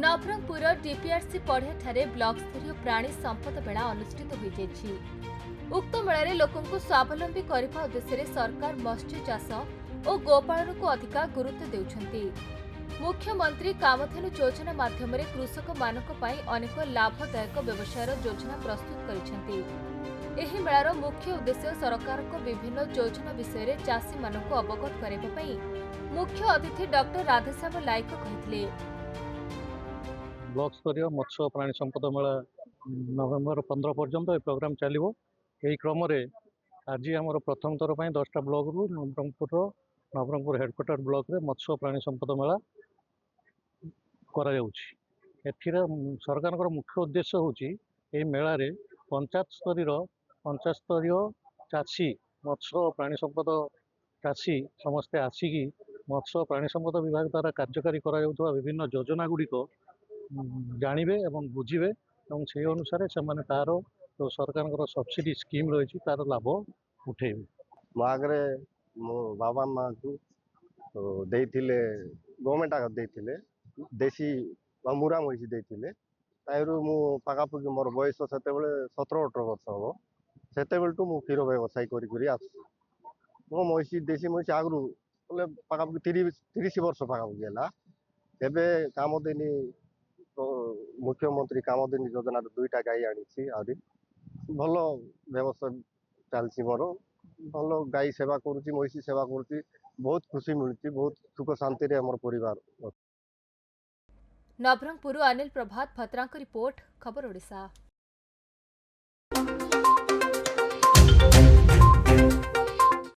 Nabarangpur DPRC पढ़िया block स्तरीय प्राणी संपद मेला अनुष्ठित होइଯାଇଛି। उक्त मेलाରେ ଲୋକଙ୍କୁ ସ୍ୱାବଲମ୍ବୀ କରିବା ଉଦ୍ଦେଶ୍ୟରେ ସରକାର ମତ୍ସ୍ୟ ଚାଷ ଓ ଗୋପାଳନକୁ ଅଧିକ ଗୁରୁତ୍ୱ ଦେଉଛନ୍ତି। ମୁଖ୍ୟମନ୍ତ୍ରୀ କାମଧେନୁ ଯୋଜନା ମାଧ୍ୟମରେ କୃଷକମାନଙ୍କ ପାଇଁ ଅନେକ ଲାଭଦାୟକ ବ୍ୟବସାୟର ଯୋଜନା ପ୍ରସ୍ତୁତ କରିଛନ୍ତି। ଏହି ମେଳାର ମୁଖ୍ୟ ଉଦ୍ଦେଶ୍ୟ ସରକାରଙ୍କ ବିଭିନ୍ନ ଯୋଜନା ବିଷୟରେ ଚାଷୀମାନଙ୍କୁ ଅବଗତ କରାଇବା ପାଇଁ ମୁଖ୍ୟ ଅତିଥି ଡକ୍ଟର ରାଧେଶ୍ୟାମ ଲାଇକ କହିଥିଲେ। ब्लॉक स्तरीय मत्स्य प्राणी संपद मेला नवेम्बर 15 पर्यंत ये प्रोग्राम चलो। यही क्रम आज आम प्रथम थर पर 10टा ब्लॉक रु नवरंगपुर हेडक्वार्टर ब्लॉक रे मत्स्य प्राणी संपद मेला करा सरकार मुख्य उद्देश्य हूँ मेला रे पंचायत स्तरीय चाषी मत्स्य प्राणी संपद चाषी समस्ते आसिकी मत्स्य प्राणी संपद विभाग द्वारा कार्यकारी करा विभिन्न योजना गुड़िक जानवे और बुझे और से अनुसार से तार जो सरकार सब्सिडी स्कीम रही तार लाभ उठेबे। मो आगे मो बाबा माँ को गवर्नमेंट आगे देशी मुरा महिषी देते मु पखापाखि मोर बयस से 17-18 वर्ष हम से मु क्षीर व्यवसाय मो महिषी देशी महिषी आगु पखापाखि 30 वर्ष पखापाखि है कामधेनी तो मुख्यमंत्री कामधेनी योजना 2टा गाई आनी भल व्यवस्था चलती मोर भल गाई सेवा करुच्ची महिषी सेवा करुच्ची बहुत खुशी मिलती बहुत सुख शांति रे हमर परिवार। नवरंगपुर अनिल प्रभात भद्रा रिपोर्ट खबर ओडिशा।